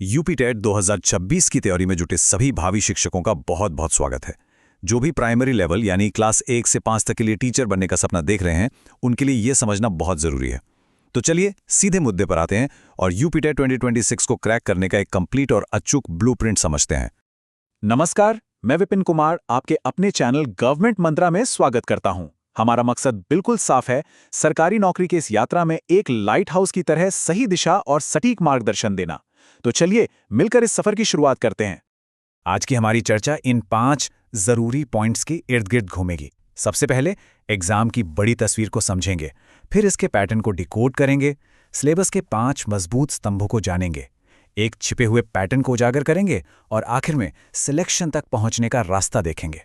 UP TET 2026 की तैयारी में जुटे सभी भावी शिक्षकों का बहुत बहुत स्वागत है। जो भी प्राइमरी लेवल यानी क्लास 1 से 5 तक के लिए टीचर बनने का सपना देख रहे हैं, उनके लिए यह समझना बहुत जरूरी है। तो चलिए सीधे मुद्दे पर आते हैं और यूपी टेट 2026 को क्रैक करने का एक कंप्लीट और अचूक ब्लूप्रिंट समझते हैं। नमस्कार, मैं विपिन कुमार आपके अपने चैनल गवर्नमेंट मंत्रा में स्वागत करता हूं। हमारा मकसद बिल्कुल साफ है, सरकारी नौकरी की इस यात्रा में एक लाइट हाउस की तरह सही दिशा और सटीक मार्गदर्शन देना। तो चलिए मिलकर इस सफर की शुरुआत करते हैं। आज की हमारी चर्चा इन 5 जरूरी पॉइंट्स के इर्द गिर्द घूमेगी। सबसे पहले एग्जाम की बड़ी तस्वीर को समझेंगे, फिर इसके पैटर्न को डिकोड करेंगे, सिलेबस के 5 मजबूत स्तंभों को जानेंगे, एक छिपे हुए पैटर्न को उजागर करेंगे और आखिर में सिलेक्शन तक पहुंचने का रास्ता देखेंगे।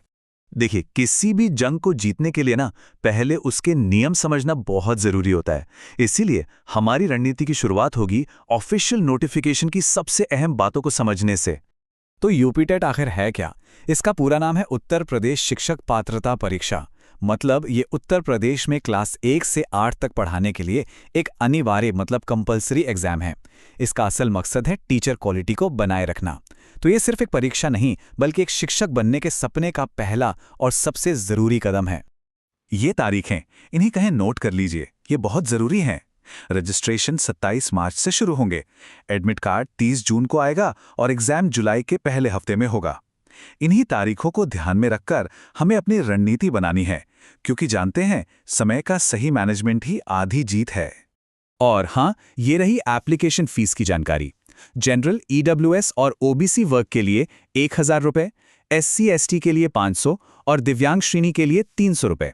देखिए, किसी भी जंग को जीतने के लिए पहले उसके नियम समझना बहुत जरूरी होता है। इसीलिए हमारी रणनीति की शुरुआत होगी ऑफिशियल नोटिफिकेशन की सबसे अहम बातों को समझने से। तो यूपी टेट आखिर है क्या? इसका पूरा नाम है उत्तर प्रदेश शिक्षक पात्रता परीक्षा। मतलब ये उत्तर प्रदेश में क्लास 1 से 8 तक पढ़ाने के लिए एक अनिवार्य कंपल्सरी एग्जाम है। इसका असल मकसद है टीचर क्वालिटी को बनाए रखना। तो ये सिर्फ एक परीक्षा नहीं, बल्कि एक शिक्षक बनने के सपने का पहला और सबसे जरूरी कदम है। ये तारीखें इन्हीं कहें नोट कर लीजिए, ये बहुत जरूरी हैं। रजिस्ट्रेशन 27 मार्च से शुरू होंगे, एडमिट कार्ड 30 जून को आएगा और एग्जाम जुलाई के पहले हफ्ते में होगा। इन्हीं तारीखों को ध्यान में रखकर हमें अपनी रणनीति बनानी है, क्योंकि जानते हैं समय का सही मैनेजमेंट ही आधी जीत है। और हाँ, ये रही एप्लीकेशन फीस की जानकारी। जनरल, ईडब्ल्यूएस और ओबीसी वर्ग के लिए 1000 रुपये, एससी/एसटी के लिए 500 और दिव्यांग श्रेणी के लिए 300 रुपये।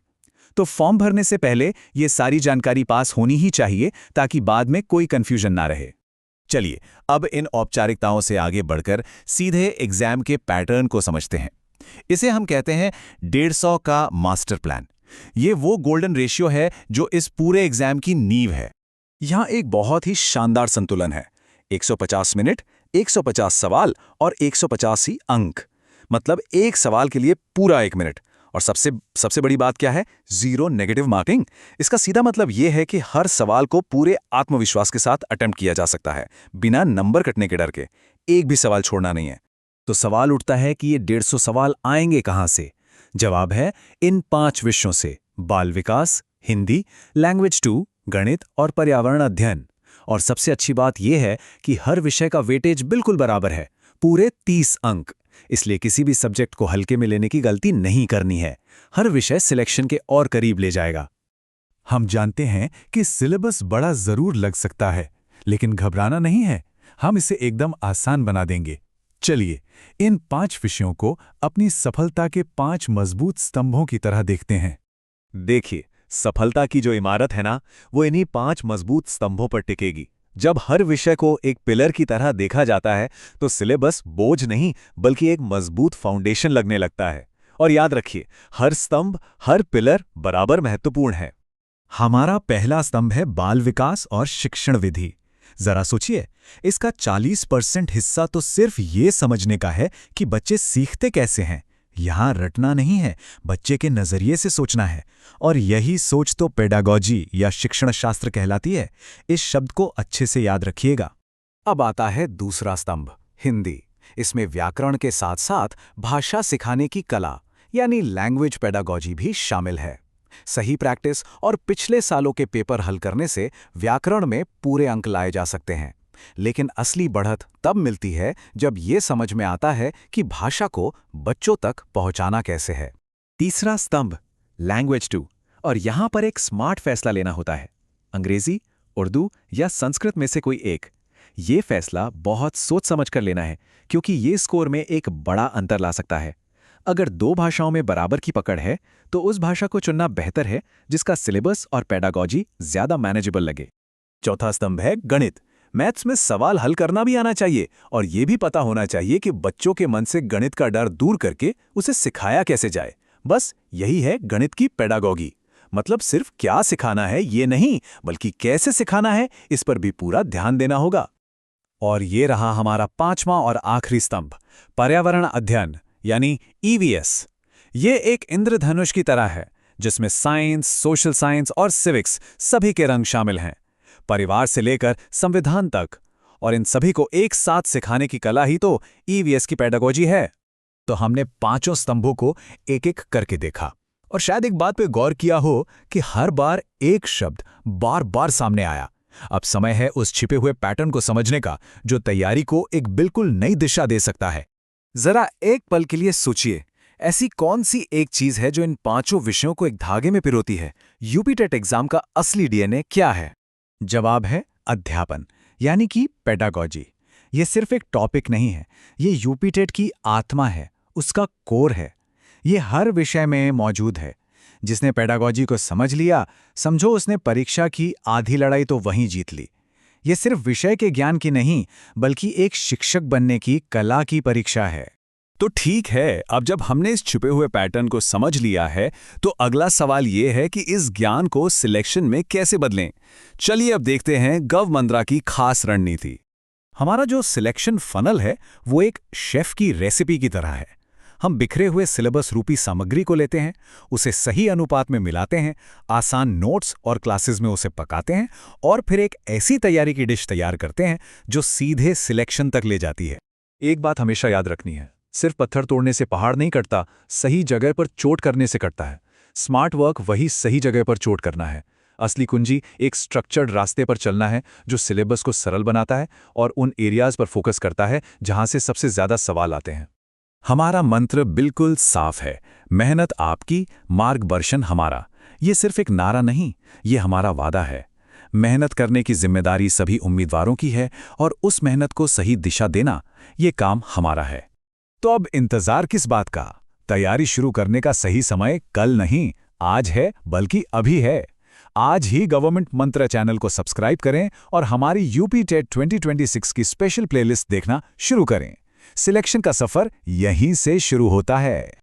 तो फॉर्म भरने से पहले ये सारी जानकारी पास होनी ही चाहिए, ताकि बाद में कोई कंफ्यूजन ना रहे। चलिए अब इन औपचारिकताओं से आगे बढ़कर सीधे एग्जाम के पैटर्न को समझते हैं। इसे हम कहते हैं 150 का मास्टर प्लान। ये वो गोल्डन रेशियो है जो इस पूरे एग्जाम की नींव है। यहाँ एक बहुत ही शानदार संतुलन है। 150 मिनट, 150 सवाल और 150 ही अंक। मतलब एक सवाल के लिए पूरा 1 मिनट। और सबसे बड़ी बात क्या है? 0 नेगेटिव मार्किंग। इसका सीधा मतलब यह है कि हर सवाल को पूरे आत्मविश्वास के साथ अटेम्प्ट किया जा सकता है, बिना नंबर कटने के डर के। एक भी सवाल छोड़ना नहीं है। तो सवाल उठता है कि ये 150 सवाल आएंगे कहां से? जवाब है इन 5 विषयों से: बाल विकास, हिंदी, लैंग्वेज 2, गणित और पर्यावरण अध्ययन। और सबसे अच्छी बात यह है कि हर विषय का वेटेज बिल्कुल बराबर है, पूरे 30 अंक। इसलिए किसी भी सब्जेक्ट को हल्के में लेने की गलती नहीं करनी है। हर विषय सिलेक्शन के और करीब ले जाएगा। हम जानते हैं कि सिलेबस बड़ा जरूर लग सकता है, लेकिन घबराना नहीं है। हम इसे एकदम आसान बना देंगे। चलिए इन 5 विषयों को अपनी सफलता के 5 मजबूत स्तंभों की तरह देखते हैं। देखिए, सफलता की जो इमारत है वो इन्हीं 5 मजबूत स्तंभों पर टिकेगी। जब हर विषय को एक पिलर की तरह देखा जाता है, तो सिलेबस बोझ नहीं, बल्कि एक मजबूत फाउंडेशन लगने लगता है। और याद रखिए, हर स्तंभ, हर पिलर बराबर महत्वपूर्ण है। हमारा पहला स्तंभ है बाल विकास और शिक्षण विधि। जरा सोचिए, इसका 40% हिस्सा तो सिर्फ ये समझने का है कि बच्चे सीखते कैसे हैं। यहां रटना नहीं है, बच्चे के नजरिए से सोचना है। और यही सोच तो पेडागॉजी या शिक्षण शास्त्र कहलाती है। इस शब्द को अच्छे से याद रखिएगा। अब आता है दूसरा स्तंभ, हिंदी। इसमें व्याकरण के साथ साथ भाषा सिखाने की कला यानी लैंग्वेज पेडागॉजी भी शामिल है। सही प्रैक्टिस और पिछले सालों के पेपर हल करने से व्याकरण में पूरे अंक लाए जा सकते हैं। लेकिन असली बढ़त तब मिलती है जब ये समझ में आता है कि भाषा को बच्चों तक पहुंचाना कैसे है। तीसरा स्तंभ, लैंग्वेज 2। और यहां पर एक स्मार्ट फैसला लेना होता है, अंग्रेजी, उर्दू या संस्कृत में से कोई एक। ये फैसला बहुत सोच समझ कर लेना है, क्योंकि ये स्कोर में एक बड़ा अंतर ला सकता है। अगर 2 भाषाओं में बराबर की पकड़ है, तो उस भाषा को चुनना बेहतर है जिसका सिलेबस और पेडागॉजी ज्यादा मैनेजेबल लगे। चौथा स्तंभ है गणित। मैथ्स में सवाल हल करना भी आना चाहिए और यह भी पता होना चाहिए कि बच्चों के मन से गणित का डर दूर करके उसे सिखाया कैसे जाए। बस यही है गणित की पेडागॉगी। मतलब सिर्फ क्या सिखाना है ये नहीं, बल्कि कैसे सिखाना है, इस पर भी पूरा ध्यान देना होगा। और ये रहा हमारा 5वां और आखिरी स्तंभ, पर्यावरण अध्ययन यानी ईवीएस। ये एक इंद्रधनुष की तरह है, जिसमें साइंस, सोशल साइंस और सिविक्स सभी के रंग शामिल हैं, परिवार से लेकर संविधान तक। और इन सभी को एक साथ सिखाने की कला ही तो ईवीएस की पेडागोजी है। तो हमने पांचों स्तंभों को एक एक करके देखा और शायद एक बात पे गौर किया हो कि हर बार एक शब्द बार बार सामने आया। अब समय है उस छिपे हुए पैटर्न को समझने का जो तैयारी को एक बिल्कुल नई दिशा दे सकता है। जरा एक पल के लिए सोचिए, ऐसी कौन सी एक चीज है जो इन पांचों विषयों को एक धागे में पिरोती है? यूपी टेट एग्जाम का असली डीएनए क्या है? जवाब है अध्यापन, यानी कि पेडागोजी। ये सिर्फ एक टॉपिक नहीं है, ये यूपी टेट की आत्मा है, उसका कोर है। ये हर विषय में मौजूद है। जिसने पेडागोजी को समझ लिया, समझो उसने परीक्षा की आधी लड़ाई तो वहीं जीत ली। ये सिर्फ विषय के ज्ञान की नहीं, बल्कि एक शिक्षक बनने की कला की परीक्षा है। तो ठीक है, अब जब हमने इस छुपे हुए पैटर्न को समझ लिया है, तो अगला सवाल ये है कि इस ज्ञान को सिलेक्शन में कैसे बदलें। चलिए अब देखते हैं गव मंत्रा की खास रणनीति। हमारा जो सिलेक्शन फनल है, वो एक शेफ की रेसिपी की तरह है। हम बिखरे हुए सिलेबस रूपी सामग्री को लेते हैं, उसे सही अनुपात में मिलाते हैं, आसान नोट्स और क्लासेस में उसे पकाते हैं और फिर एक ऐसी तैयारी की डिश तैयार करते हैं जो सीधे सिलेक्शन तक ले जाती है। एक बात हमेशा याद रखनी है, सिर्फ पत्थर तोड़ने से पहाड़ नहीं कटता, सही जगह पर चोट करने से कटता है। स्मार्ट वर्क वही सही जगह पर चोट करना है। असली कुंजी एक स्ट्रक्चर्ड रास्ते पर चलना है जो सिलेबस को सरल बनाता है और उन एरियाज पर फोकस करता है जहां से सबसे ज्यादा सवाल आते हैं। हमारा मंत्र बिल्कुल साफ है, मेहनत आपकी, मार्गदर्शन हमारा। ये सिर्फ एक नारा नहीं, ये हमारा वादा है। मेहनत करने की जिम्मेदारी सभी उम्मीदवारों की है और उस मेहनत को सही दिशा देना, ये काम हमारा है। तो अब इंतजार किस बात का? तैयारी शुरू करने का सही समय कल नहीं, आज है, बल्कि अभी है। आज ही गवर्नमेंट मंत्र चैनल को सब्सक्राइब करें और हमारी यूपी टेट 2026 की स्पेशल प्लेलिस्ट देखना शुरू करें। सिलेक्शन का सफर यहीं से शुरू होता है।